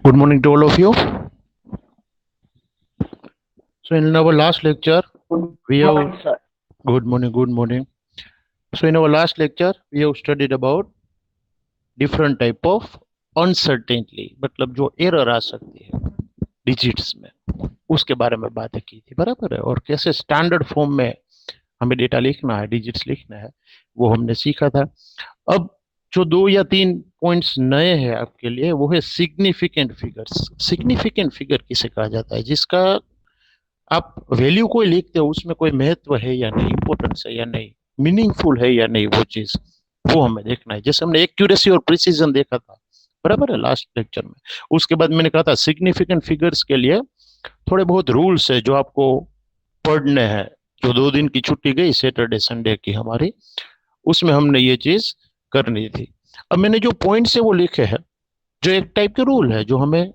Good morning to all of you. So in our last lecture, we have Morning, sir. good morning, good morning. So in our last lecture, we have studied about different type of uncertainty, मतलब जो error आ सकती है digits में, उसके बारे में बातें की थी, बराबर है। और कैसे स्टैंडर्ड फॉर्म में हमें डेटा लिखना है, डिजिट्स लिखना है, वो हमने सीखा था। अब जो 2 या 3 पॉइंट्स नए हैं आपके लिए, वो है सिग्निफिकेंट फिगर्स। सिग्निफिकेंट फिगर किसे कहा जाता है? जिसका आप वैल्यू कोई लिखते हो, उसमें कोई महत्व है या नहीं, इंपॉर्टेंस है या नहीं, मीनिंगफुल है या नहीं, वो चीज वो हमें देखना है। जैसे हमने एक्यूरेसी और प्रिसीजन देखा था, बराबर है, लास्ट लेक्चर में। उसके बाद मैंने कहा था सिग्निफिकेंट फिगर्स के लिए थोड़े बहुत रूल्स है जो आपको पढ़ने हैं। जो 2 दिन की छुट्टी गई सैटरडे संडे की हमारी, उसमें हमने ये चीज करनी थी। अब मैंने जो पॉइंट्स है वो लिखे हैं, जो एक टाइप के रूल है जो हमें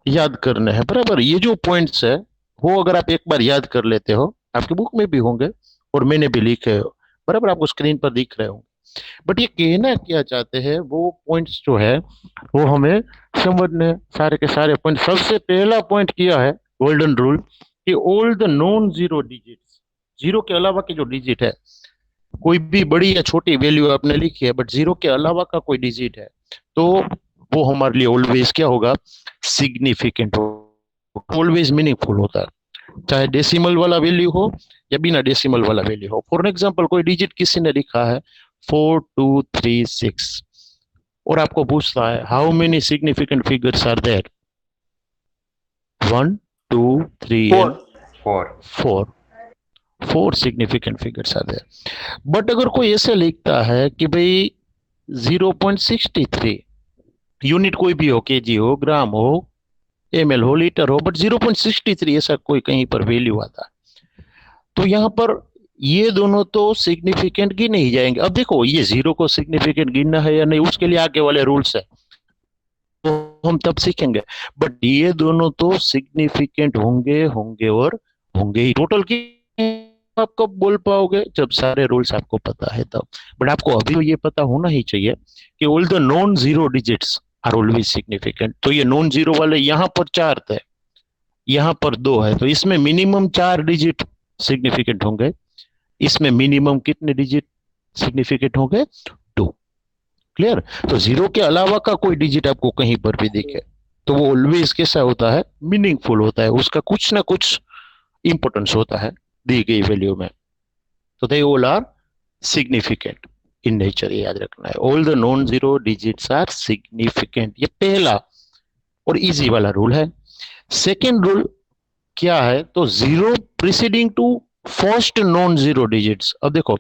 याद करने हैं, बराबर। ये जो पॉइंट्स है वो अगर आप एक बार याद कर लेते हो, आपकी बुक में भी होंगे और मैंने भी लिखे हो, बराबर, आपको स्क्रीन पर दिख रहे होंगे। बट ये कहना क्या चाहते हैं, वो पॉइंट्स जो है वो हमें समझने, सारे के सारे पॉइंट। सबसे पहला पॉइंट किया है गोल्डन रूल कि all the non zero digits, zero के अलावा के जो डिजिट है, कोई भी बड़ी या छोटी वैल्यू आपने लिखी है बट जीरो के अलावा का कोई डिजिट है, तो वो हमारे लिए ऑलवेज क्या होगा? सिग्निफिकेंट हो, ऑलवेज मीनिंगफुल होता है। चाहे डेसिमल वाला वैल्यू हो या बिना डेसिमल वाला वैल्यू हो। फॉर एग्जाम्पल, कोई डिजिट किसी ने लिखा है 4236 और आपको पूछता है how many significant figures are there, 1 2 3 and Four. 4, 4 significant figures are there. But अगर कोई ऐसे लिखता है कि भाई 0.63, यूनिट कोई भी हो, केजी हो, ग्राम हो, एमएल हो, लीटर हो, बट 0.63 ऐसा कोई कहीं पर वैल्यू आता है, तो यहाँ पर ये दोनों तो सिग्निफिकेंट गिने ही जाएंगे। अब देखो, ये जीरो को सिग्निफिकेंट गिनना है या नहीं, उसके लिए आगे वाले रूल्स है, तो हम तब सीखेंगे। बट ये दोनों तो सिग्निफिकेंट होंगे होंगे और होंगे ही। टोटल की आप कब बोल पाओगे? जब सारे रूल्स आपको पता है तब। बट आपको अभी तो ये पता होना ही चाहिए कि all the non zero digits are always significant. तो ये नॉन जीरो वाले यहाँ पर 4 थे, यहाँ पर 2 है, तो इसमें मिनिमम 4 डिजिट सिग्निफिकेंट होंगे। इसमें मिनिमम कितने डिजिट सिग्निफिकेंट होंगे? 2। क्लियर? तो जीरो के अलावा का कोई डिजिट आपको कहीं पर भी दिखे, तो वो ऑलवेज कैसा होता है? मीनिंगफुल होता है, उसका कुछ ना कुछ इंपॉर्टेंस होता है दी गई वैल्यू में। तो they all are significant in nature, ये याद रखना है। All the non zero digits are significant, ये पहला और इजी वाला रूल है। सेकेंड रूल क्या है? तो zero preceding to first non zero digits. अब देखो,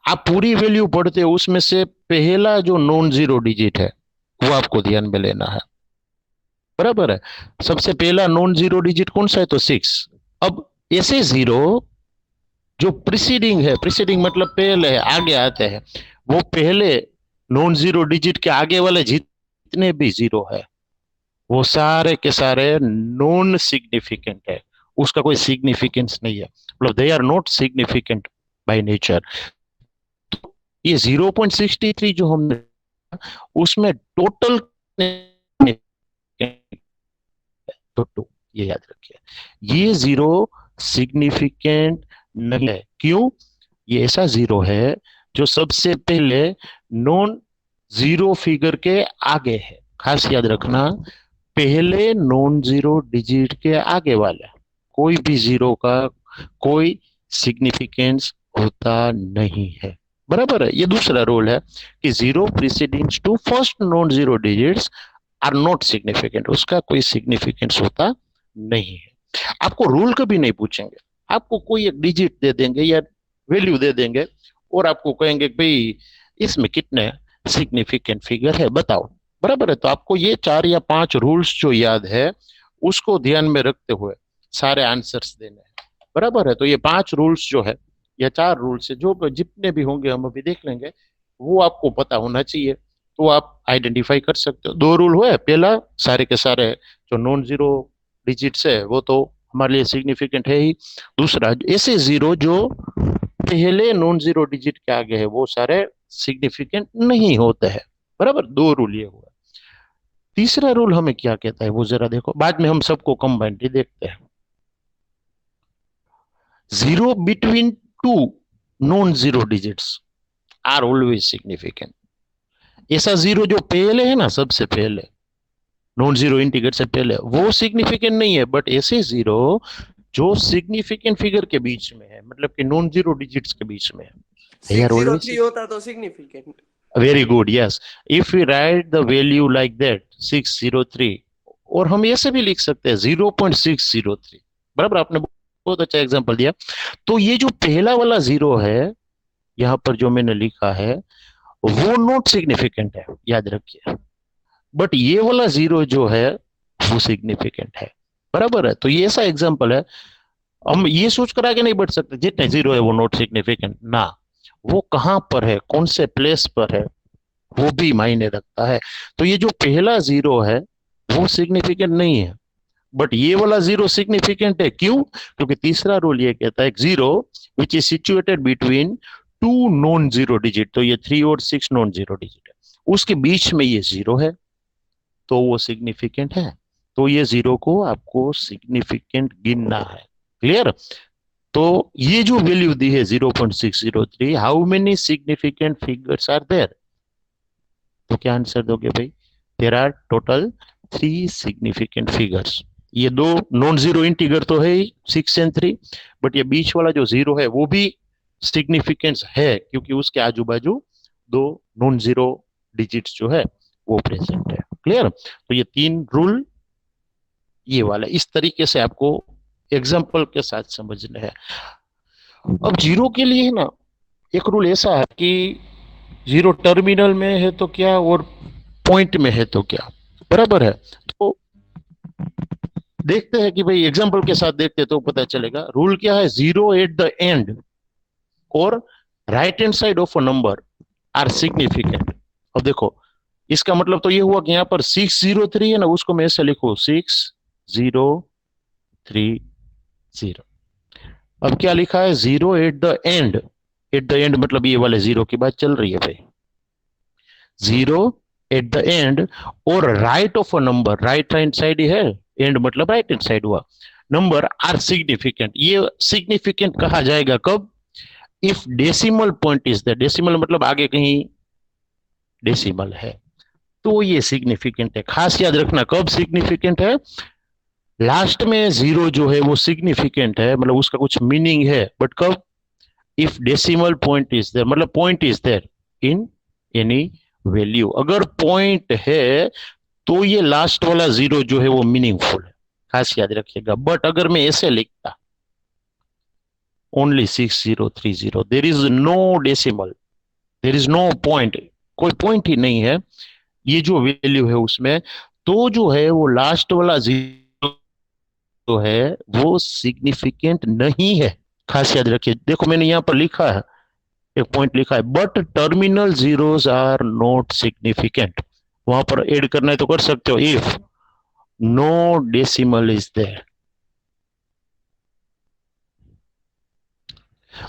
आप पूरी वैल्यू पढ़ते हो, उसमें से पहला जो नॉन जीरो डिजिट है वो आपको ध्यान में लेना है, बराबर है। सबसे पहला नॉन जीरो डिजिट कौन सा है? तो 6। अब ऐसे जीरो जो प्रीसीडिंग है, प्रीसीडिंग मतलब पहले है, आगे आते हैं, वो पहले नॉन जीरो डिजिट के आगे वाले जितने भी जीरो है, वो सारे के सारे नॉन सिग्निफिकेंट है, उसका कोई सिग्निफिकेंस नहीं है, मतलब they are not significant by nature. ये 0.63 जो हमने, उसमें टोटल तो 2, ये याद रखिए। ये जीरो सिग्निफिकेंट नहीं है। क्यों? ये ऐसा जीरो है जो सबसे पहले नॉन जीरो फिगर के आगे है। खास याद रखना, पहले नॉन जीरो डिजिट के आगे वाला कोई भी जीरो का कोई सिग्निफिकेंस होता नहीं है, बराबर है। ये दूसरा रूल है कि zero precedings to first non zero digits are not significant, उसका कोई सिग्निफिकेंस होता नहीं है। आपको रूल कभी नहीं पूछेंगे, आपको कोई एक डिजिट दे देंगे या वैल्यू दे देंगे और आपको कहेंगे भाई इसमें कितने सिग्निफिकेंट फिगर है बताओ, बराबर है। तो आपको ये 4 या 5 रूल्स जो याद है, उसको ध्यान में रखते हुए सारे आंसर्स देने हैं, बराबर है। तो ये 5 रूल्स जो है, या 4 रूल्स है, जो जितने भी होंगे हम अभी देख लेंगे, वो आपको पता होना चाहिए, तो आप आइडेंटिफाई कर सकते हो। 2 रूल हुए, पहला सारे के सारे जो नॉन जीरो डिजिट्स है वो तो हमारे लिए सिग्निफिकेंट है ही। दूसरा, ऐसे जीरो जो पहले नॉन जीरो डिजिट के आगे है, वो सारे सिग्निफिकेंट नहीं होते हैं, बराबर। 2 रूल ये हुआ। तीसरा रूल हमें क्या कहता है वो जरा देखो, बाद में हम सबको कंबाइंडली देखते हैं। Zero between two non zero digits are always significant. ऐसा जीरो जो पहले है ना, सबसे पहले नॉन जीरो इंटीग्रेट से पहले, वो सिग्निफिकेंट नहीं है, बट ऐसे जीरो जो सिग्निफिकेंट फिगर के बीच में है, मतलब कि नॉन जीरो डिजिट्स के बीच में है, they are always 603 होता तो significant. very good, yes. If we write the value like that 603, और हम ऐसे भी लिख सकते हैं 0.603, बराबर, आपने बहुत अच्छा एग्जांपल दिया। तो ये जो पहला वाला जीरो है यहाँ पर जो मैंने लिखा है वो नॉट सिग्निफिकेंट है, याद रखिए, बट ये वाला जीरो जो है वो सिग्निफिकेंट है, बराबर है। तो ये ऐसा एग्जांपल है, हम ये सोच कर आगे नहीं बढ़ सकते जितने जीरो है वो नॉट सिग्निफिकेंट ना, वो कहां पर है, कौन से प्लेस पर है, वो भी मायने रखता है। तो ये जो पहला जीरो है वो सिग्निफिकेंट नहीं है, बट ये वाला जीरो सिग्निफिकेंट है। क्यों? क्योंकि तीसरा रूल ये कहता है zero which is situated between two non zero digit, तो ये 3 और 6 नॉन जीरो डिजिट है, उसके बीच में ये जीरो है, तो वो सिग्निफिकेंट है। तो ये जीरो को आपको सिग्निफिकेंट गिनना है। क्लियर? तो ये जो वैल्यू दी है 0.603, how many significant figures are there? तो क्या आंसर दोगे भाई? There are total 3 significant figures. ये दो नॉन जीरो इंटीगर तो है ही 6 एंड 3, बट ये बीच वाला जो जीरो है वो भी सिग्निफिकेंस है, क्योंकि उसके आजू बाजू दो नॉन जीरो डिजिट्स जो है वो प्रेजेंट है। क्लियर? तो ये 3 रूल ये वाला इस तरीके से आपको एग्जाम्पल के साथ समझना है। अब जीरो के लिए ना एक रूल ऐसा है कि जीरो टर्मिनल में है तो क्या और पॉइंट में है तो क्या, बराबर है। तो देखते हैं कि भाई एग्जाम्पल के साथ देखते तो पता चलेगा। रूल क्या है? जीरो एट द एंड और right hand side of a number are significant. अब देखो इसका मतलब तो ये हुआ कि यहाँ पर 603 है ना, उसको मैं ऐसे लिखू 6030। अब क्या लिखा है? Zero at the and. Eight the and मतलब ये वाले जीरो की बात चल रही है भाई। जीरो एट द एंड और right of a number, right hand side है, एंड मतलब राइट हैंड साइड हुआ, नंबर आर सिग्निफिकेंट। ये सिग्निफिकेंट कहा जाएगा कब? If decimal point is the, decimal मतलब आगे कहीं डेसिमल है तो ये सिग्निफिकेंट है। खास याद रखना कब सिग्निफिकेंट है, लास्ट में जीरो जो है वो सिग्निफिकेंट है, मतलब उसका कुछ मीनिंग है, बट कब? If decimal point is there, मतलब point is there in any value. अगर पॉइंट है तो ये लास्ट वाला जीरो जो है वो मीनिंगफुल है, खास याद रखिएगा। बट अगर मैं ऐसे लिखता only 6030, there is no decimal, there is no point, कोई पॉइंट ही नहीं है ये जो वैल्यू है उसमें, तो जो है वो लास्ट वाला जीरो जो है वो सिग्निफिकेंट नहीं है। खास याद रखिए, देखो मैंने यहां पर लिखा है, एक पॉइंट लिखा है, but terminal zeros are not significant. वहां पर ऐड करना है तो कर सकते हो, if no decimal is there.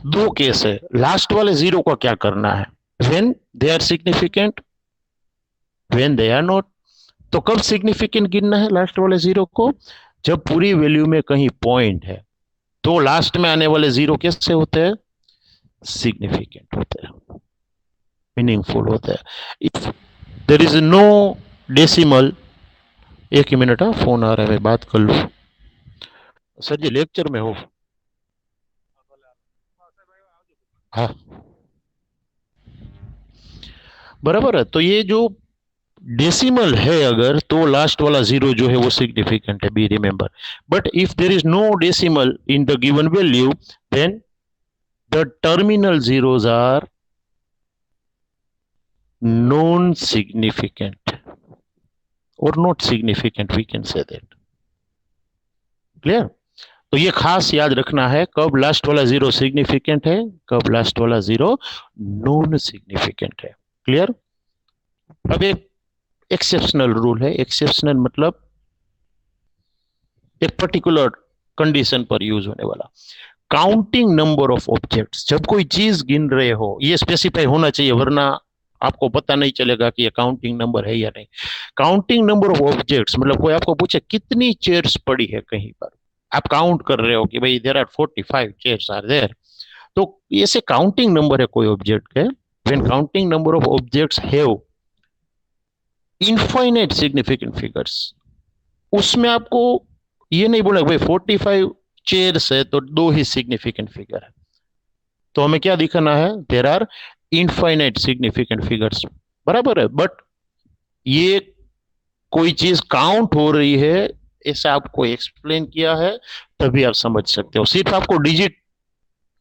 दो केस है, लास्ट वाले जीरो का क्या करना है? When they are significant, when they are not. तो कब सिग्निफिकेंट गिनना है लास्ट वाले जीरो को? जब पूरी वैल्यू में कहीं पॉइंट है, तो लास्ट में आने वाले जीरो कैसे होते हैं? सिग्निफिकेंट होते हैं, मीनिंगफुल होता है। If there is no decimal, एक ही मिनट, हाँ फोन आ रहा है, मैं बात कर लूँ। सर जी लेक्चर में हो? हाँ बराबर है। तो ये जो डेसिमल है अगर, तो लास्ट वाला जीरो जो है वो सिग्निफिकेंट है, be remember. But if there is no decimal in the given value, then the terminal zeros are non significant और not significant, we can say that. Clear? तो ये खास याद रखना है कब लास्ट वाला जीरो सिग्निफिकेंट है, कब लास्ट वाला जीरो नॉन सिग्निफिकेंट है। क्लियर? अब एक एक्सेप्शनल रूल है। एक्सेप्शनल मतलब एक पर्टिकुलर कंडीशन पर यूज होने वाला। काउंटिंग नंबर ऑफ ऑब्जेक्ट्स, जब कोई चीज गिन रहे हो, ये स्पेसिफाई होना चाहिए, वरना आपको पता नहीं चलेगा कि ये काउंटिंग नंबर है या नहीं। काउंटिंग नंबर ऑफ ऑब्जेक्ट्स मतलब कोई आपको पूछे कितनी चेयर्स पड़ी है कहीं पर, आप काउंट कर रहे हो कि भाई there are 45 chairs are there, तो ऐसे काउंटिंग नंबर है कोई ऑब्जेक्ट के। When counting number of objects have infinite significant figures, उसमें आपको ये नहीं बोला भाई 45 चेयर्स है तो दो ही सिग्निफिकेंट फिगर है, तो हमें क्या दिखाना है, there are infinite significant figures, बराबर है। बट ये कोई चीज काउंट हो रही है ऐसा आपको एक्सप्लेन किया है, तभी आप समझ सकते हो। सिर्फ आपको डिजिट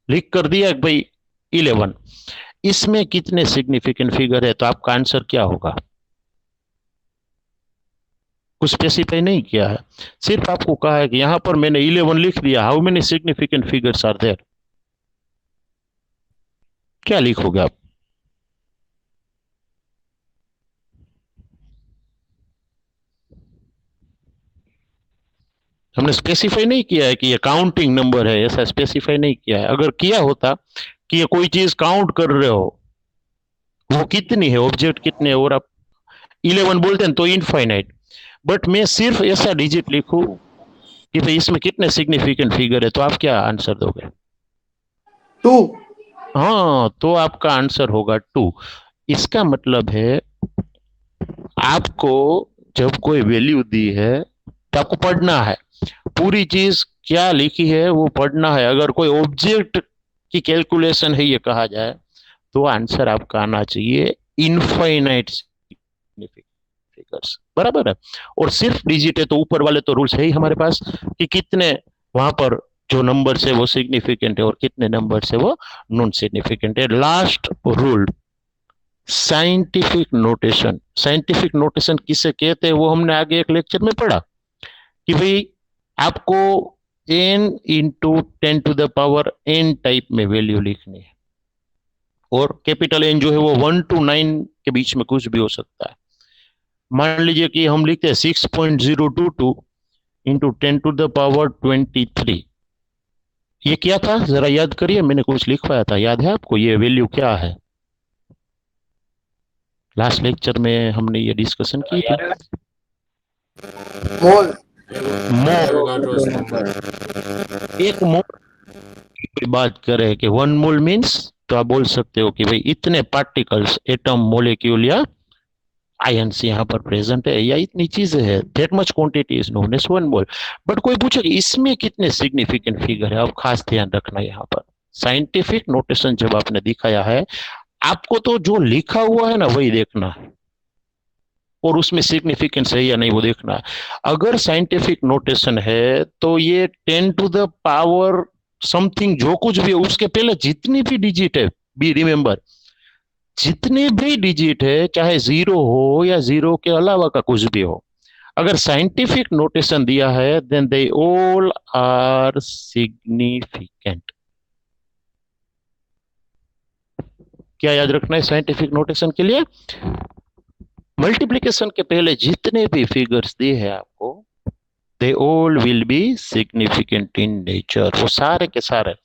लिख कर दिया कि भाई 11, इसमें कितने सिग्निफिकेंट फिगर है, तो आपका आंसर क्या होगा, कुछ स्पेसिफाई नहीं किया है, सिर्फ आपको कहा है कि यहां पर मैंने 11 लिख दिया, how many significant figures are there, क्या लिखोगे आप। हमने स्पेसिफाई नहीं किया है कि ये काउंटिंग नंबर है, ऐसा स्पेसिफाई नहीं किया है। अगर किया होता कि ये कोई चीज काउंट कर रहे हो, वो कितनी है, ऑब्जेक्ट कितने है, और आप 11 बोलते हैं तो इनफाइनाइट, बट मैं सिर्फ ऐसा डिजिट लिखूं कि भाई इसमें कितने सिग्निफिकेंट फिगर है, तो आप क्या आंसर दोगे। 2. हाँ, तो आपका आंसर होगा 2। इसका मतलब है आपको जब कोई वैल्यू दी है तो आपको पढ़ना है, पूरी चीज क्या लिखी है वो पढ़ना है। अगर कोई ऑब्जेक्ट की कैलकुलेशन है ये कहा जाए तो आंसर आपका आना चाहिए इनफाइनाइट फिगर्स, बराबर है। और सिर्फ डिजिट है तो ऊपर वाले तो रूल्स है ही हमारे पास कि कितने वहां पर जो नंबर है वो सिग्निफिकेंट है और कितने नंबर है वो नॉन सिग्निफिकेंट है। Last rule, scientific notation. Scientific notation किसे कहते हैं वो हमने आगे एक लेक्चर में पढ़ा कि भाई आपको n इंटू 10⁻n टाइप में वैल्यू लिखनी है, और कैपिटल N जो है वो 1 to 9 के बीच में कुछ भी हो सकता है। मान लीजिए कि हम लिखते हैं 6.022 इंटू 10⁻23, ये क्या था जरा याद करिए, मैंने कुछ लिखवाया था, याद है आपको ये वैल्यू क्या है, लास्ट लेक्चर में हमने ये डिस्कशन की थी। Mole. मोल, एवोगाड्रोस नंबर। एक मोल की बात करें कि 1 मोल मीन्स, तो आप बोल सकते हो कि भाई इतने पार्टिकल्स, एटम, मोलिक्यूल या आयंस यहाँ पर प्रेजेंट है, या इतनी चीजें है, that much quantity is known as 1 mole. But कोई पूछे कि इसमें कितने सिग्निफिकेंट फिगर है, आप खास ध्यान रखना यहाँ पर। साइंटिफिक नोटेशन जब आपने दिखाया है, आपको तो जो लिखा हुआ है ना वही देखना है, और उसमें सिग्निफिकेंस है या नहीं वो देखना है। अगर साइंटिफिक नोटेशन है तो ये 10⁻ समथिंग जो कुछ भी है उसके पहले जितनी भी डिजिट है, बी रिमेंबर, जितने भी डिजिट है चाहे 0 हो या 0 के अलावा का कुछ भी हो, अगर साइंटिफिक नोटेशन दिया है then they all are significant. क्या याद रखना है साइंटिफिक नोटेशन के लिए, मल्टीप्लिकेशन के पहले जितने भी फिगर्स दिए हैं आपको, they all will be significant in nature, वो सारे के सारे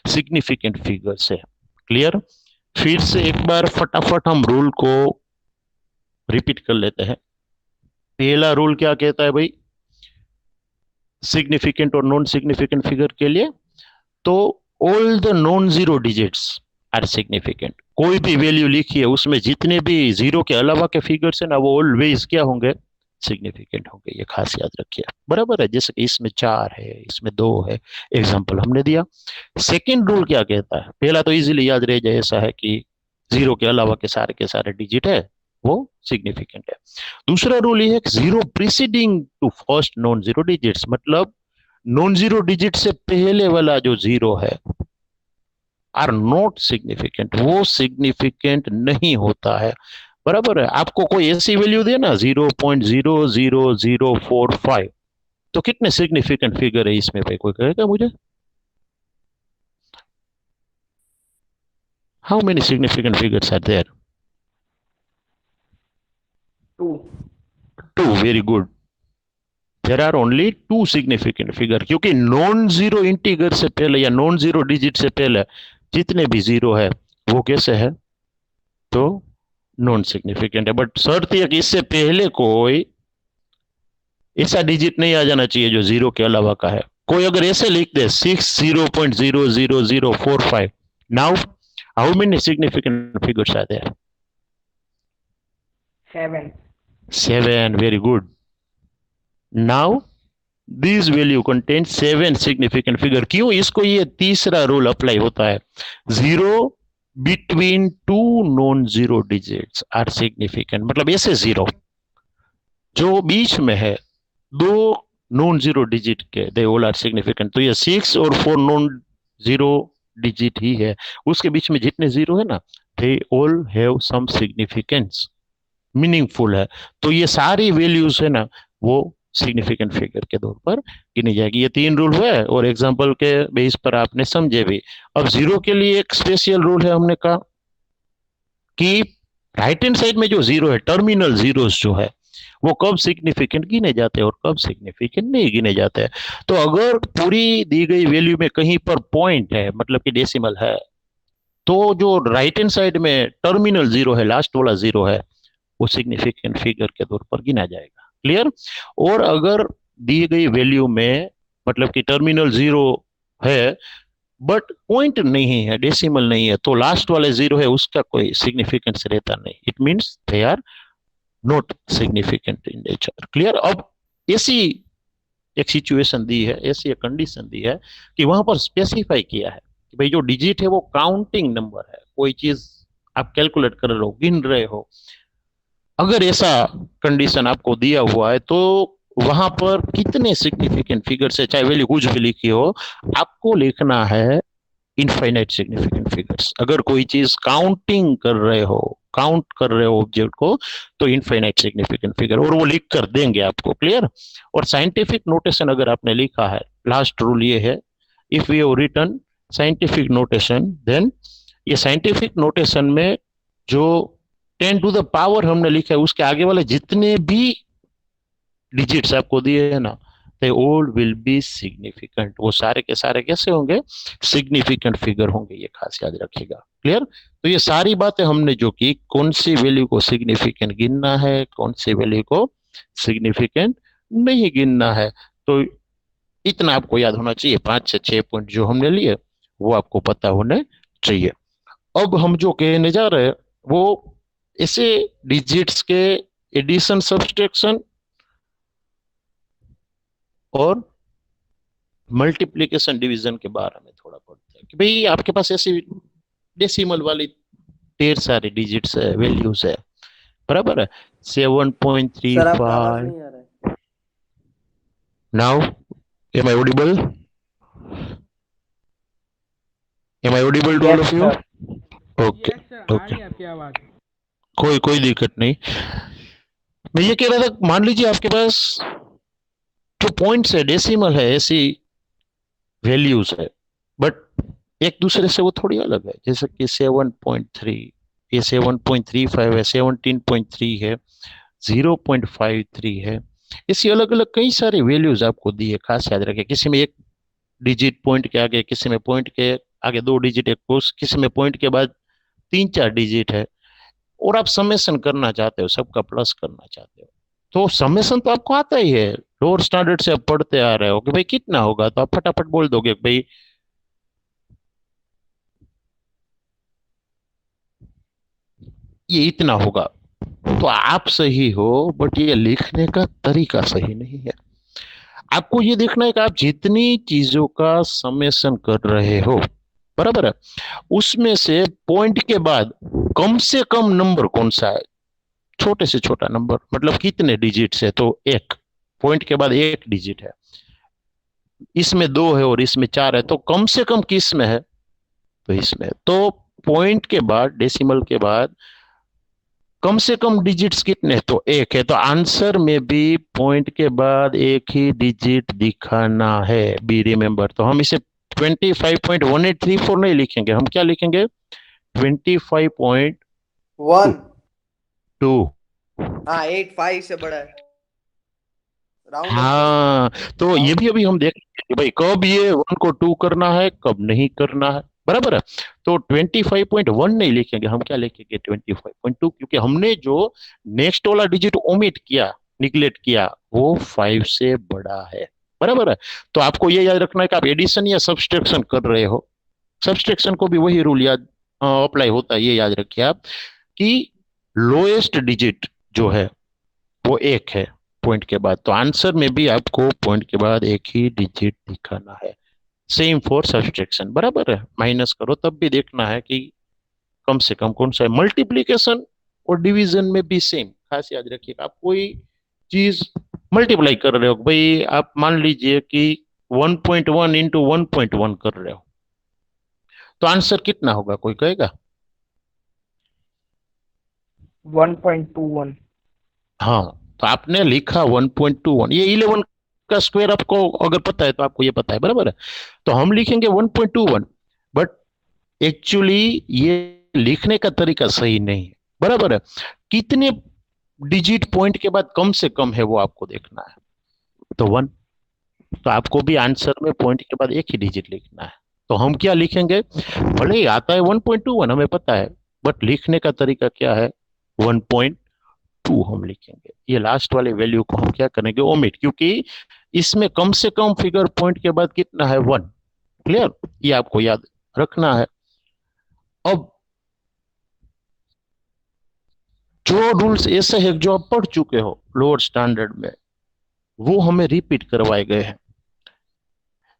सिग्निफिकेंट फिगर्स है। क्लियर। फिर से एक बार फटाफट हम रूल को रिपीट कर लेते हैं। पहला रूल क्या कहता है भाई, सिग्निफिकेंट और नॉन सिग्निफिकेंट फिगर के लिए, तो all the non zero digits are significant. कोई भी वैल्यू लिखी है उसमें जितने भी जीरो के अलावा के फिगर्स है ना वो ऑलवेज क्या होंगे, सिग्निफिकेंट होंगे, ये खास याद रखिए, बराबर है। जैसे कि इसमें 4 है, इसमें 2 है, एग्जाम्पल हमने दिया। सेकेंड रूल क्या कहता है, पहला तो इजीली याद रह जाए, ऐसा है कि जीरो के अलावा के सारे डिजिट है वो सिग्निफिकेंट है। दूसरा रूल ये है कि zero preceding to first non zero digits, मतलब नॉन जीरो डिजिट से पहले वाला जो जीरो है आर नॉट सिग्निफिकेंट, वो सिग्निफिकेंट नहीं होता है, बराबर है। आपको कोई ऐसी वैल्यू दे ना 0.00045, तो कितने सिग्निफिकेंट फिगर है इसमें भाई, कोई कहेगा मुझे, how many significant figures are there. 2. 2, very good. There are only 2 significant figure, क्योंकि नॉन जीरो इंटीगर से पहले या नॉन जीरो डिजिट से पहले जितने भी जीरो है वो कैसे है, तो नॉन सिग्निफिकेंट है, बट शर्त यह कि इससे पहले कोई ऐसा डिजिट नहीं आ जाना चाहिए जो 0 के अलावा का है। कोई अगर ऐसे लिख दे 60.00045, now how many significant figures are there? 7. 7, very good. Now this value contains 7 significant figure. क्यों इसको ये तीसरा रूल अप्लाई होता है? 0 between two non-zero digits are significant. मतलब ऐसे 0 जो बीच में है दो नॉन जीरो डिजिट के, दे ऑल आर सिग्निफिकेंट। तो ये 6 और 4 नॉन जीरो डिजिट ही है, उसके बीच में जितने जीरो है ना, they all have some significance, meaningful है। तो ये सारी वैल्यूज है ना, वो सिग्निफिकेंट फिगर के तौर पर गिनी जाएगी। ये 3 रूल हुए और एग्जांपल के बेस पर आपने समझे भी। अब जीरो के लिए एक स्पेशल रूल है, हमने कहा कि राइट हैंड साइड में जो जीरो है, टर्मिनल जीरोस जो है, वो कब सिग्निफिकेंट गिने जाते हैं और कब सिग्निफिकेंट नहीं गिने जाते हैं। तो अगर पूरी दी गई वैल्यू में कहीं पर पॉइंट है, मतलब कि डेसिमल है, तो जो राइट हैंड साइड में टर्मिनल जीरो है, लास्ट वाला जीरो है, वो सिग्निफिकेंट फिगर के तौर पर गिना जाएगा। क्लियर? और अगर दी गई वैल्यू में मतलब कि टर्मिनल जीरो है बट पॉइंट नहीं है, डेसिमल नहीं है, तो लास्ट वाले जीरो है उसका कोई सिग्निफिकेंस रहता नहीं। It means they are not significant in nature. Clear? अब ऐसी एक सिचुएशन दी है, ऐसी एक कंडीशन दी है कि वहां पर स्पेसिफाई किया है कि भाई जो डिजिट है वो काउंटिंग नंबर है, कोई चीज आप कैलकुलेट कर रहे हो, गिन रहे हो, अगर ऐसा कंडीशन आपको दिया हुआ है तो वहां पर कितने सिग्निफिकेंट फिगर्स है, चाहे वैल्यू कुछ भी लिखी हो, आपको लिखना है इनफाइनाइट सिग्निफिकेंट फिगर्स। अगर कोई चीज काउंटिंग कर रहे हो, काउंट कर रहे हो ऑब्जेक्ट को, तो इनफाइनाइट सिग्निफिकेंट फिगर, और वो लिख कर देंगे आपको। क्लियर? और साइंटिफिक नोटेशन अगर आपने लिखा है, लास्ट रूल ये है, if you have written scientific notation, then ये साइंटिफिक नोटेशन में जो 10 टू द पावर हमने लिखा है, उसके आगे वाले जितने भी डिजिट्स आपको दिए है ना, they all will be significant. वो सारे के सारे कैसे होंगे? सिग्निफिकेंट फिगर होंगे, ये खास याद रखिएगा। क्लियर? तो ये सारी बातें हमने जो की, कौन सी वैल्यू को सिग्निफिकेंट गिनना है, कौन सी वैल्यू को सिग्निफिकेंट नहीं गिनना है, तो इतना आपको याद होना चाहिए। 5 से 6 पॉइंट जो हमने लिए वो आपको पता होने चाहिए। अब हम जो कहने जा रहे हैं वो ऐसे डिजिट्स के एडिशन, सब्सट्रैक्शन और मल्टीप्लिकेशन, डिवीजन के बारे में थोड़ा पढ़ते हैं कि भाई आपके पास ऐसी डेसिमल वाली ढेर सारे डिजिट्स है, वैल्यूज है, बराबर है। सर आपका आवाज 7.35। नहीं आ रहा है। Now am I audible? Am I audible to all of you? Okay okay, आपकी आवाज। कोई कोई दिक्कत नहीं। मैं ये कह रहा था, मान लीजिए आपके पास जो पॉइंट्स है, डेसिमल है, ऐसी वैल्यूज है, बट एक दूसरे से वो थोड़ी अलग है। जैसे कि 7.3, ये 7.35 है, 17.3 है, 0.53 है। ऐसी अलग अलग कई सारी वैल्यूज आपको दी है, खास याद रखें। किसी में एक डिजिट पॉइंट के आगे, किसी में पॉइंट के आगे 2 डिजिट है, किसी में पॉइंट के बाद 3-4 डिजिट है, और आप समेशन करना चाहते हो, सबका प्लस करना चाहते हो। तो समेशन तो आपको आता ही है, लोअर स्टैंडर्ड से आप पढ़ते आ रहे हो कि भाई कितना होगा, तो आप फटाफट बोल दोगे कि भाई ये इतना होगा। तो आप सही हो, बट ये लिखने का तरीका सही नहीं है। आपको ये देखना है कि आप जितनी चीजों का समेशन कर रहे हो, बराबर है, उसमें से पॉइंट के बाद कम से कम नंबर कौन सा है, छोटे से छोटा नंबर, मतलब कितने डिजिट्स है, तो एक पॉइंट के बाद एक डिजिट है, इसमें 2 है और इसमें 4 है, तो कम से कम किस में है, तो इसमें। तो पॉइंट के बाद, डेसिमल के बाद कम से कम डिजिट्स कितने, तो एक है। तो आंसर में भी पॉइंट के बाद एक ही डिजिट दिखाना है, बी रिमेंबर। तो हम इसे 25.1834 नहीं लिखेंगे, हम क्या लिखेंगे? 25.2। 1। हाँ 8 5 से बड़ा है, राउंड ऑफ कर। हाँ, तो ये भी अभी हम देखेंगे कि भाई कब ये 1 को 2 करना है, कब नहीं करना है, बराबर है। तो 25.1 नहीं लिखेंगे, हम क्या लिखेंगे 25.2, क्योंकि हमने जो नेक्स्ट वाला डिजिट ओमिट किया, निगलेक्ट किया, वो 5 से बड़ा है। बराबर है। तो आपको ये याद रखना है कि आप एडिशन या सब्सट्रैक्शन कर रहे हो, सब्सट्रैक्शन को भी वही रूल याद अप्लाई होता है, ये याद रखिए आप कि लोएस्ट डिजिट जो है वो एक है पॉइंट के बाद, तो आंसर में भी आपको पॉइंट के बाद एक ही डिजिट दिखाना है। सेम फॉर सब्सट्रैक्शन, बराबर है। माइनस करो तब भी देखना है कि कम से कम कौन सा है। मल्टीप्लीकेशन और डिवीजन में भी सेम, खास याद रखिएगा। आप कोई चीज मल्टीप्लाई कर रहे हो भाई, आप मान लीजिए कि 1.1 इंटू 1.1 कर रहे हो, तो आंसर कितना होगा, कोई कहेगा? 1.21। हाँ, तो आपने लिखा 1.21, ये 11 का स्क्वायर आपको अगर पता है तो आपको ये पता है, बराबर है। तो हम लिखेंगे 1.21, बट एक्चुअली ये लिखने का तरीका सही नहीं है, बराबर है। कितने डिजिट पॉइंट के बाद कम से कम है वो आपको देखना है, तो 1। तो आपको भी आंसर में पॉइंट के बाद एक ही डिजिट लिखना है। तो हम क्या लिखेंगे, भले ही आता है 1.21 हमें पता है, बट लिखने का तरीका क्या है, 1.2 हम लिखेंगे। ये लास्ट वाले वैल्यू को हम क्या करेंगे, ओमिट, क्योंकि इसमें कम से कम फिगर पॉइंट के बाद कितना है, 1। क्लियर, ये आपको याद रखना है। अब जो रूल्स ऐसे हैं जो आप पढ़ चुके हो लोअर स्टैंडर्ड में, वो हमें रिपीट करवाए गए हैं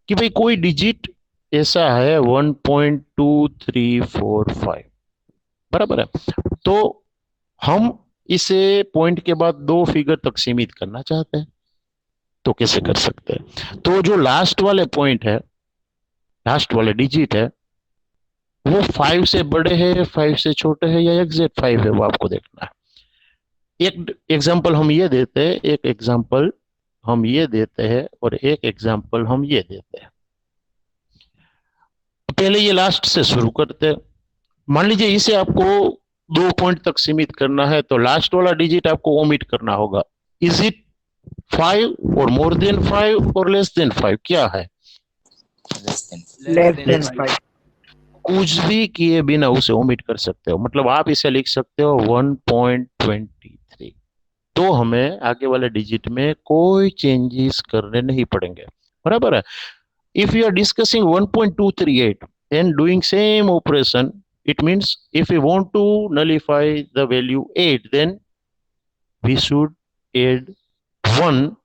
कि भाई कोई डिजिट ऐसा है 1.2345, बराबर है। तो हम इसे पॉइंट के बाद 2 फिगर तक सीमित करना चाहते हैं, तो कैसे कर सकते हैं? तो जो लास्ट वाले पॉइंट है, लास्ट वाले डिजिट है, वो 5 से बड़े हैं, 5 से छोटे हैं, या एग्जैक्ट 5 है, वो आपको देखना है। एक एग्जांपल हम ये देते हैं, एक एग्जांपल हम ये देते हैं, और एक एग्जांपल हम ये देते हैं। पहले ये लास्ट से शुरू करते हैं। मान लीजिए इसे आपको 2 पॉइंट तक सीमित करना है, तो लास्ट वाला डिजिट आपको ओमिट करना होगा। इज इट 5 और मोर देन 5 और लेस देन 5, क्या है? Less than 5। कुछ भी किए बिना उसे ओमिट कर सकते हो, मतलब आप इसे लिख सकते हो 1.23। तो हमें आगे वाले डिजिट में कोई चेंजेस करने नहीं पड़ेंगे, बराबर है। if you are discussing 1.238 and doing same operation, it means if we want to nullify the value 8, then we should add 1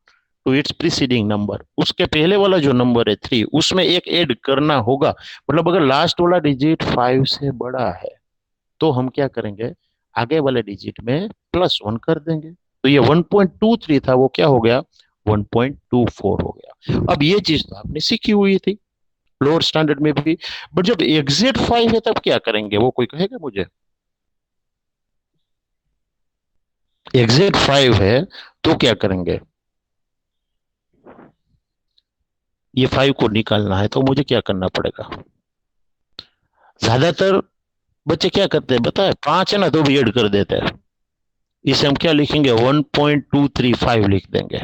to its preceding number। उसके पहले वाला जो नंबर है 3, उसमें एक ऐड करना होगा। मतलब अगर लास्ट वाला डिजिट 5 से बड़ा है तो हम क्या करेंगे, आगे वाले डिजिट में +1 कर देंगे। तो ये 1.23 था, वो क्या हो गया, 1.24 हो गया। अब ये चीज तो आपने सीखी हुई थी लोअर स्टैंडर्ड में भी, बट जब एग्जैक्ट 5 है तब क्या करेंगे, वो कोई कहेगा मुझे? एग्जैक्ट 5 है तो क्या करेंगे, ये 5 को निकालना है तो मुझे क्या करना पड़ेगा? ज्यादातर बच्चे क्या करते हैं बताए, 5 है ना तो भी ऐड कर देते हैं। इसे हम क्या लिखेंगे, 1.235 लिख देंगे,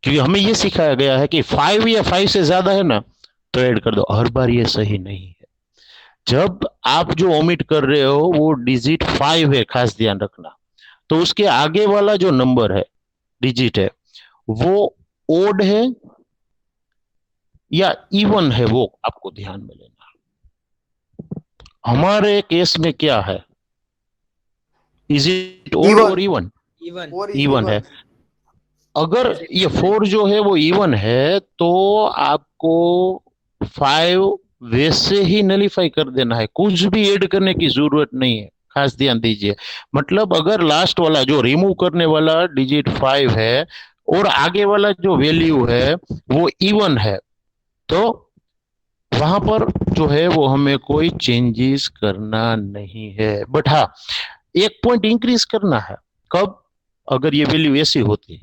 क्योंकि हमें ये सिखाया गया है कि 5 या 5 से ज्यादा है ना तो ऐड कर दो। हर बार ये सही नहीं है। जब आप जो ओमिट कर रहे हो वो डिजिट 5 है, खास ध्यान रखना, तो उसके आगे वाला जो नंबर है, डिजिट है, वो ओड है या इवन है, वो आपको ध्यान में लेना। हमारे केस में क्या है, इज इट ओड और इवन? इवन है। अगर ये 4 जो है वो इवन है तो आपको 5 वैसे ही नलीफाई कर देना है, कुछ भी ऐड करने की जरूरत नहीं है, खास ध्यान दीजिए। मतलब अगर लास्ट वाला जो रिमूव करने वाला डिजिट 5 है और आगे वाला जो वैल्यू है वो इवन है, तो वहां पर जो है वो हमें कोई चेंजेस करना नहीं है। बट हाँ, एक पॉइंट इंक्रीज करना है। कब? अगर ये वैल्यू ऐसी होती,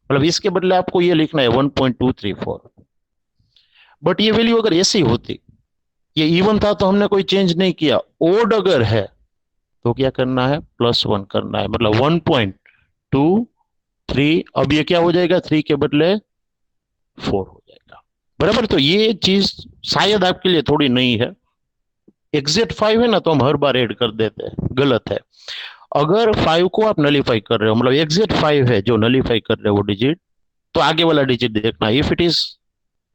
मतलब इसके बदले आपको ये लिखना है 1.234, बट ये वैल्यू अगर ऐसी होती, ये इवन था तो हमने कोई चेंज नहीं किया, ओड अगर है तो क्या करना है, +1 करना है, मतलब 1.23। अब ये क्या हो जाएगा, 3 के बदले 4 हो जाएगा। बराबर। तो ये चीज शायद आपके लिए थोड़ी नई है। एग्जैक्ट 5 है ना तो हम हर बार ऐड कर देते हैं, गलत है। अगर 5 को आप नलीफाई कर रहे हो, मतलब एग्जैक्ट 5 है जो नलीफाई कर रहे हो वो डिजिट, तो आगे वाला डिजिट देखना। If it is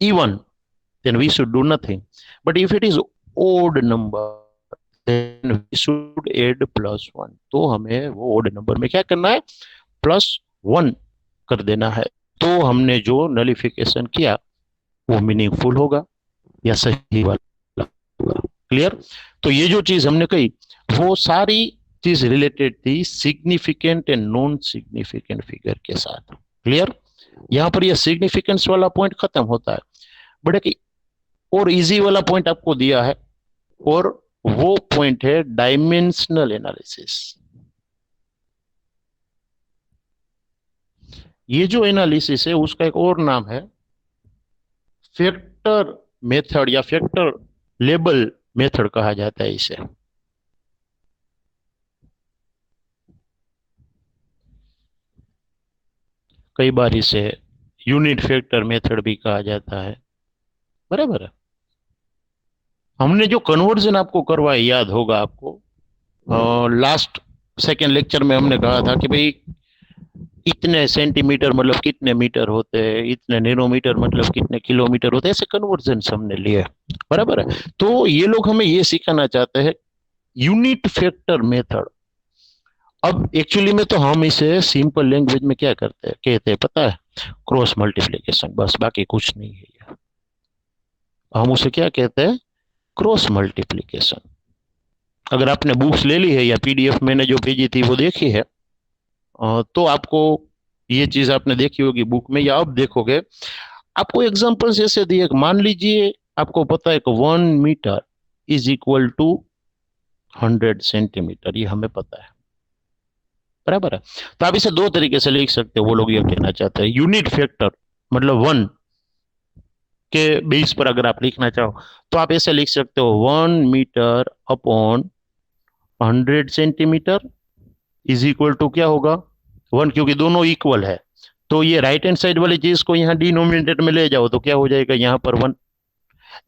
even then we should do nothing. But if it is odd number, then we should add +1. तो हमें वो odd number में क्या करना है, +1 कर देना है। तो हमने जो नलिफिकेशन किया वो मीनिंगफुल होगा या सही वाला होगा। क्लियर। तो ये जो चीज हमने कही वो सारी चीज रिलेटेड थी significant and non significant figure के साथ। क्लियर। यहाँ पर ये सिग्निफिकेंस वाला पॉइंट खत्म होता है। बट एक और इजी वाला पॉइंट आपको दिया है, और वो पॉइंट है डायमेंशनल एनालिसिस। ये जो एनालिसिस है उसका एक और नाम है फैक्टर मेथड या फैक्टर लेबल मेथड कहा जाता है इसे। कई बार इसे यूनिट फैक्टर मेथड भी कहा जाता है। बराबर है। हमने जो कन्वर्जन आपको करवाया याद होगा आपको, लास्ट सेकेंड लेक्चर में हमने कहा था कि भाई इतने सेंटीमीटर मतलब कितने मीटर होते हैं, इतने नैनोमीटर मतलब कितने किलोमीटर होते हैं, ऐसे कन्वर्जन हमने लिए। बराबर है। तो ये लोग हमें ये सिखाना चाहते हैं यूनिट फैक्टर मेथड। अब एक्चुअली में तो हम इसे सिंपल लैंग्वेज में क्या करते हैं, कहते हैं पता है, क्रॉस मल्टीप्लीकेशन, बस बाकी कुछ नहीं है ये। हम उसे क्या कहते हैं, क्रॉस मल्टीप्लीकेशन। अगर आपने बुक्स ले ली है या पीडीएफ मैंने जो भेजी थी वो देखी है, तो आपको ये चीज आपने देखी होगी बुक में या अब देखोगे। आपको एग्जांपल्स ऐसे दिए, मान लीजिए आपको पता है कि 1 metre is equal to 100 centimetre, ये हमें पता है। बराबर है। तो आप इसे दो तरीके से लिख सकते हो। वो लोग ये कहना चाहते हैं यूनिट फैक्टर मतलब 1 के बेस पर अगर आप लिखना चाहो तो आप ऐसे लिख सकते हो 1 metre upon 100 centimetre is equal to क्या होगा 1, क्योंकि दोनों इक्वल है। तो ये राइट हैंड साइड वाली चीज को यहाँ डिनोमिनेटर में ले जाओ तो क्या हो जाएगा यहाँ पर 1।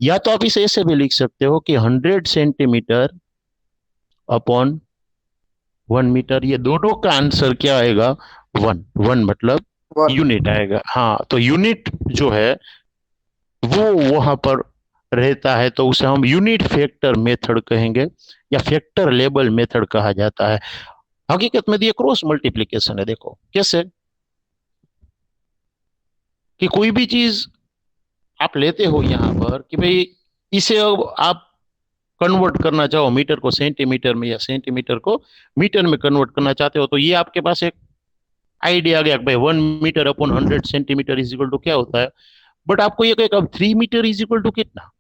या तो आप इसे ऐसे भी लिख सकते हो कि 100 सेंटीमीटर अपॉन 1 मीटर, ये दोनों का आंसर क्या आएगा 1। 1 मतलब 1। यूनिट आएगा। हाँ, तो यूनिट जो है वो वहां पर रहता है, तो उसे हम यूनिट फैक्टर मेथड कहेंगे या फैक्टर लेबल मेथड कहा जाता है। हकीकत में ये क्रॉस मल्टीप्लीकेशन है। देखो कैसे कि कोई भी चीज आप लेते हो यहाँ पर कि भाई इसे अब आप कन्वर्ट करना चाहो मीटर को सेंटीमीटर में या सेंटीमीटर को मीटर में कन्वर्ट करना चाहते हो, तो ये आपके पास एक आइडिया आ गया कि भाई 1 metre upon 100 centimetre is equal to क्या होता है। बट आपको ये कहेगा अब 3 मीटर इज इक्वल टू कितना।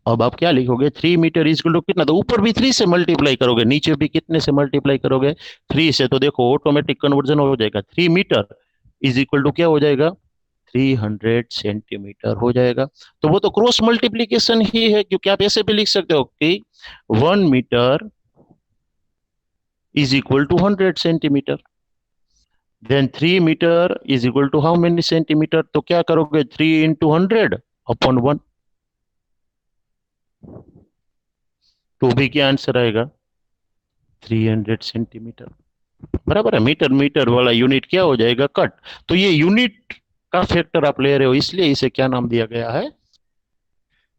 अब आप क्या लिखोगे, 3 मीटर इज इक्वल टू कितना, तो ऊपर भी 3 से मल्टीप्लाई करोगे, नीचे भी कितने से मल्टीप्लाई करोगे 3 से। तो देखो ऑटोमेटिक कन्वर्जन हो जाएगा, 3 मीटर इज इक्वल टू क्या हो जाएगा 300 सेंटीमीटर हो जाएगा। तो वो तो क्रॉस मल्टीप्लीकेशन ही है, क्योंकि आप ऐसे भी लिख सकते हो कि 1 metre is equal to 100 centimetre, then 3 metre is equal to how many centimetre. तो क्या करोगे 3 × 100 अपॉन 1, तो भी क्या आंसर आएगा 300 सेंटीमीटर। बराबर है। मीटर मीटर वाला यूनिट क्या हो जाएगा कट। तो ये यूनिट का फैक्टर आप ले रहे हो, इसलिए इसे क्या नाम दिया गया है,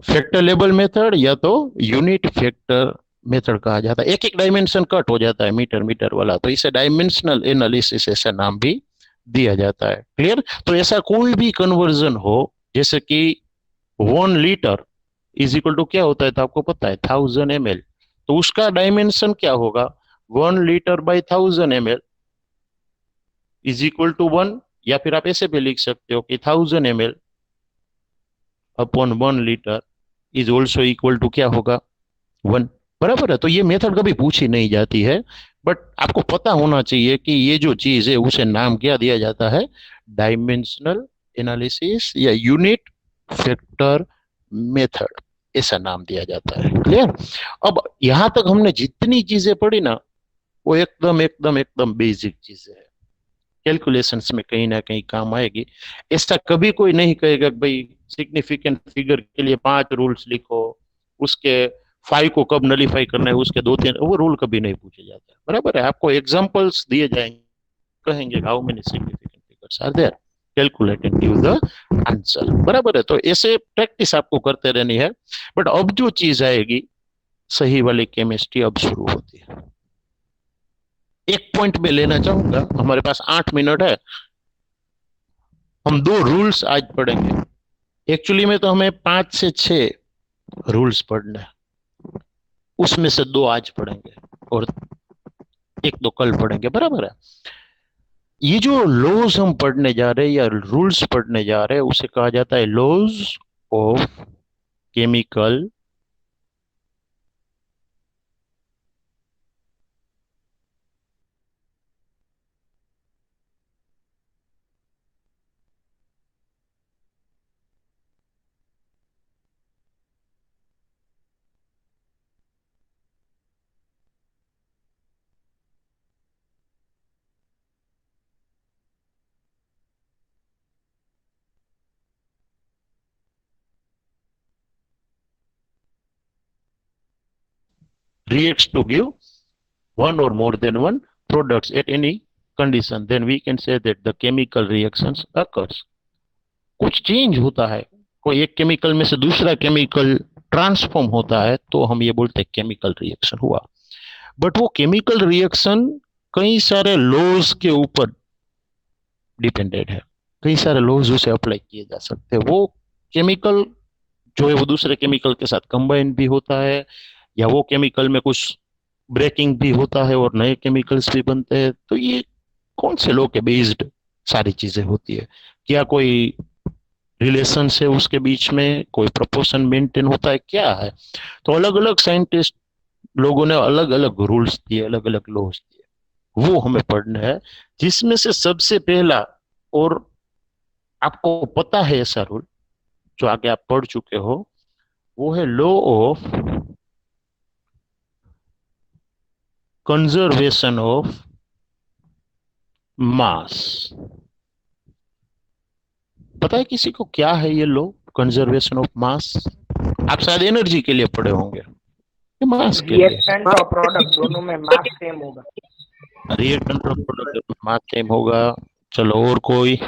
फैक्टर लेबल मेथड या तो यूनिट फैक्टर मेथड कहा जाता है। एक एक डायमेंशन कट हो जाता है मीटर मीटर वाला, तो इसे डायमेंशनल एनालिसिस ऐसा नाम भी दिया जाता है। क्लियर। तो ऐसा कोई भी कन्वर्जन हो, जैसे कि 1 लीटर इज इक्वल टू क्या होता है, तो आपको पता है 1000 ml, तो उसका डायमेंशन क्या होगा 1 लीटर/1000 ml इज इक्वल टू 1। या फिर आप ऐसे भी लिख सकते हो कि 1000 ml upon 1 litre is also equal to क्या होगा 1। बराबर है। तो ये मेथड कभी पूछी नहीं जाती है, बट आपको पता होना चाहिए कि ये जो चीज है उसे नाम क्या दिया जाता है, डायमेंशनल एनालिसिस या यूनिट फैक्टर मेथड, ऐसा नाम दिया जाता है। क्लियर। अब यहां तक हमने जितनी चीजें पढ़ी ना वो एकदम एकदम एकदम बेसिक चीजें है। कैलकुलेशंस में कहीं ना कहीं काम आएगी। ऐसा कभी कोई नहीं कहेगा कि भाई सिग्निफिकेंट फिगर के लिए 5 रूल्स लिखो, उसके 5 को कब नलीफाई करना है, उसके 2-3 वो रूल कभी नहीं पूछे जाते, बराबर है। आपको एग्जांपल्स दिए जाएंगे, कहेंगे how many significant figures are there, calculate and give the answer, बराबर है। तो ऐसे प्रैक्टिस आपको करते रहनी है। बट अब जो चीज आएगी, सही वाली केमिस्ट्री अब शुरू होती है। एक पॉइंट में लेना चाहूंगा, हमारे पास 8 मिनट है, हम 2 रूल्स आज पढ़ेंगे। एक्चुअली में तो हमें 5 से 6 रूल्स पढ़ने हैं, उसमें से 2 आज पढ़ेंगे और 1-2 कल पढ़ेंगे, बराबर है। ये जो लॉज हम पढ़ने जा रहे हैं या रूल्स पढ़ने जा रहे हैं, उसे कहा जाता है laws of chemical reacts to give one or more than one products at any condition, then we can say that the chemical reactions occurs। कुछ चेंज होता है, कोई एक केमिकल में से दूसरा केमिकल ट्रांसफॉर्म होता है, तो हम ये बोलते हैं केमिकल रिएक्शन हुआ। बट वो केमिकल रिएक्शन कई सारे लॉज के ऊपर डिपेंडेंट है, कई सारे लॉज उसे अप्लाई किए जा सकते हैं। वो केमिकल जो है वो दूसरे केमिकल के साथ कंबाइन भी होता है, या वो केमिकल में कुछ ब्रेकिंग भी होता है और नए केमिकल्स भी बनते हैं। तो ये कौन से लॉ के बेस्ड सारी चीजें होती है, क्या कोई रिलेशन है उसके बीच में, कोई प्रोपोर्शन मेंटेन होता है, क्या है। तो अलग अलग साइंटिस्ट लोगों ने अलग अलग रूल्स दिए, अलग अलग लॉज दिए, वो हमें पढ़ना है। जिसमें से सबसे पहला, और आपको पता है ऐसा रूल जो आगे आप पढ़ चुके हो, वो है law of conservation of mass. पता है किसी को क्या है ये लॉ कंजर्वेशन ऑफ मास? आप शायद एनर्जी के लिए पढ़े होंगे, मास के लिए। रिएक्टेंट और प्रोडक्ट दोनों में मास सेम होगा। रिएक्टेंट और प्रोडक्ट मास सेम होगा। चलो और कोई?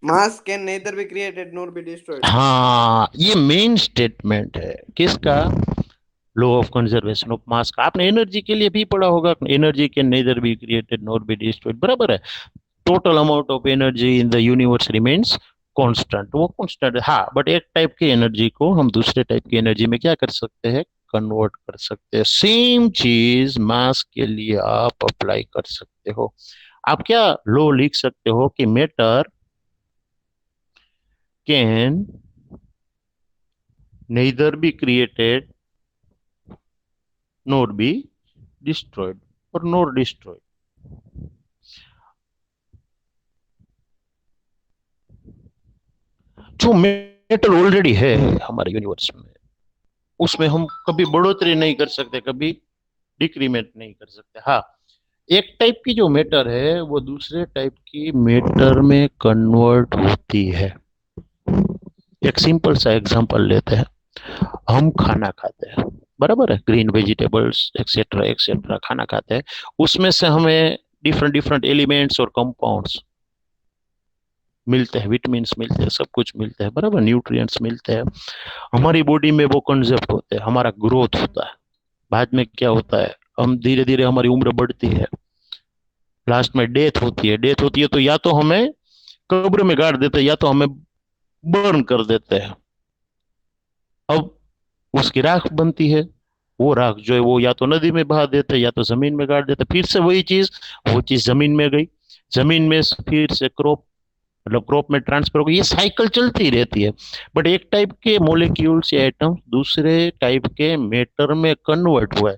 मास can nether be created nor be destroyed. हाँ, ये मेन स्टेटमेंट है किसका? Law of conservation of mass का। आपने एनर्जी के लिए भी पढ़ा होगा, energy can nether be created nor be destroyed, बराबर है। Total amount of energy in the universe remains constant, वो कांस्टेंट है। हाँ, बट एक टाइप की एनर्जी को हम दूसरे टाइप की एनर्जी में क्या कर सकते हैं? कन्वर्ट कर सकते हैं। सेम चीज मास के लिए आप अप्लाई कर सकते हो। आप क्या लॉ लिख सकते हो कि matter can neither be created nor be destroyed or nor destroyed। जो मेटल ऑलरेडी है हमारे यूनिवर्स में, उसमें हम कभी बढ़ोतरी नहीं कर सकते, कभी डिक्रीमेंट नहीं कर सकते। हाँ, एक टाइप की जो मैटर है वो दूसरे टाइप की मैटर में कन्वर्ट होती है। एक सिंपल सा एग्जांपल लेते हैं। हम खाना खाते हैं, बराबर है, ग्रीन वेजिटेबल्स एक्सेट्रा एक्सेट्रा खाना खाते हैं, उसमें से हमें डिफरेंट डिफरेंट एलिमेंट्स और कंपाउंड्स मिलते हैं, विटामिन्स मिलते हैं, सब कुछ मिलते हैं, बराबर, न्यूट्रिएंट्स मिलते हैं। हमारी बॉडी में वो कंसेप्ट होते हैं, हमारा ग्रोथ होता है। बाद में क्या होता है, हम धीरे धीरे हमारी उम्र बढ़ती है, लास्ट में डेथ होती है। डेथ होती है तो या तो हमें कब्र में गाड़ देते हैं, या तो हमें बर्न कर देते हैं। अब उसकी राख बनती है, वो राख जो है वो या तो नदी में बहा देते हैं या तो जमीन में गाड़ देते हैं। फिर से वही चीज, वो चीज जमीन में गई, जमीन में फिर से क्रॉप, मतलब क्रॉप में ट्रांसफर हो गई। ये साइकिल चलती रहती है। बट एक टाइप के मोलिक्यूल्स या एटम्स दूसरे टाइप के मैटर में कन्वर्ट हुआ है,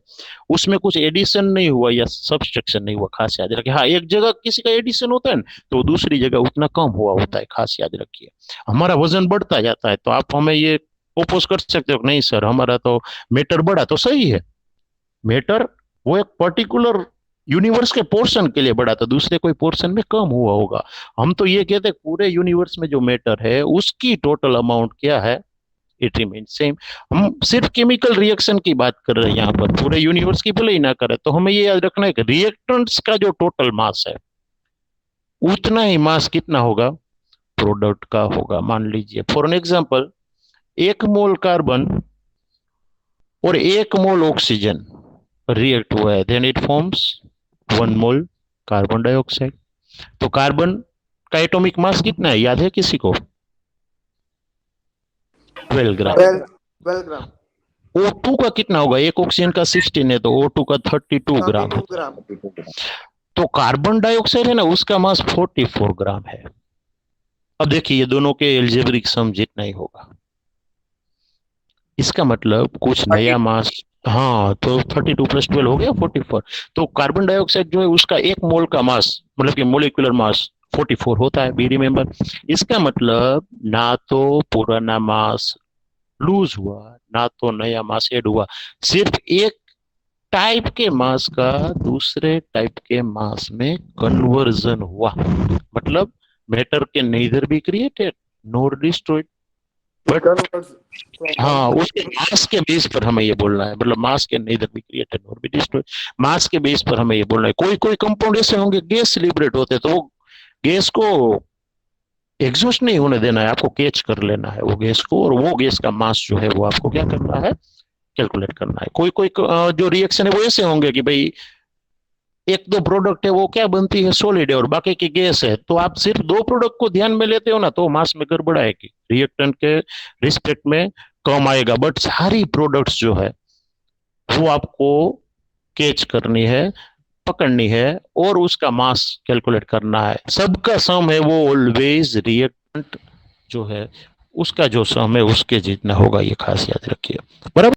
उसमें कुछ एडिशन नहीं हुआ या सब्सट्रैक्शन नहीं हुआ, खास याद रखिए। हाँ, एक जगह किसी का एडिशन होता है ना, तो दूसरी जगह उतना कम हुआ होता है, खास याद रखिए। हमारा वजन बढ़ता जाता है, तो आप हमें ये ओपोज कर सकते हो नहीं सर, हमारा तो मैटर बढ़ा, तो सही है। मैटर वो एक पर्टिकुलर यूनिवर्स के पोर्शन के लिए बढ़ा था, दूसरे कोई पोर्शन में कम हुआ होगा। हम तो ये कहते हैं पूरे यूनिवर्स में जो मैटर है उसकी टोटल अमाउंट क्या है, इट रिमेन सेम। हम सिर्फ केमिकल रिएक्शन की बात कर रहे हैं यहाँ पर, पूरे यूनिवर्स की भले ही ना करें। तो हमें ये याद रखना है कि रिएक्टेंट्स का जो टोटल मास है उतना ही मास कितना होगा, प्रोडक्ट का होगा। मान लीजिए for an example, 1 mole carbon और 1 मोल ऑक्सीजन रिएक्ट हुआ है, then it forms 1 mole carbon dioxide. तो कार्बन का एटॉमिक मास कितना है, याद है किसी को? 12 ग्राम। 12 ग्राम। O2 का कितना होगा, एक ऑक्सीजन का 16 है तो O2 का 32 ग्राम है। 32 ग्राम। तो कार्बन डाइऑक्साइड है ना, उसका मास 44 ग्राम है। अब देखिए ये दोनों के एल्जेब्रिक सम जितना ही होगा, इसका मतलब कुछ नया मास। हाँ, तो 32 + 12 हो गया 44। तो कार्बन डाइऑक्साइड जो है उसका 1 मोल का मास, मतलब कि मोलिकुलर मास 44 होता है, बी रिमेंबर। इसका मतलब ना तो पुराना मास लूज हुआ, ना तो नया मास ऐड हुआ, सिर्फ एक टाइप के मास का दूसरे टाइप के मास में कन्वर्जन हुआ। मतलब मैटर के neither be created nor destroyed, but हाँ उसके मास के बेस पर हमें ये बोलना है। मतलब मास के neither be created nor be destroyed, मास के बेस पर हमें ये बोलना है। कोई कोई कंपाउंड ऐसे होंगे गैस लिबरेट होते, तो वो गैस को एग्जॉस्ट नहीं होने देना है, आपको कैच कर लेना है वो गैस को, और वो गैस का मास जो है वो आपको क्या करना है, कैलकुलेट करना है। कोई कोई जो रिएक्शन है वो ऐसे होंगे कि भाई 1-2 प्रोडक्ट है वो क्या बनती है, सॉलिड है, और बाकी की गैस है। तो आप सिर्फ 2 प्रोडक्ट को ध्यान में लेते हो ना, तो मास में गड़बड़ आएगी, रिएक्टेंट के रिस्पेक्ट में कम आएगा। बट सारी प्रोडक्ट्स जो है वो आपको कैच करनी है, पकड़नी है, और उसका मास कैलकुलेट करना है। सबका सम है वो ऑलवेज रिएक्टेंट जो है उसका जो सम है उसके जितना होगा, ये खास याद रखिए। बराबर।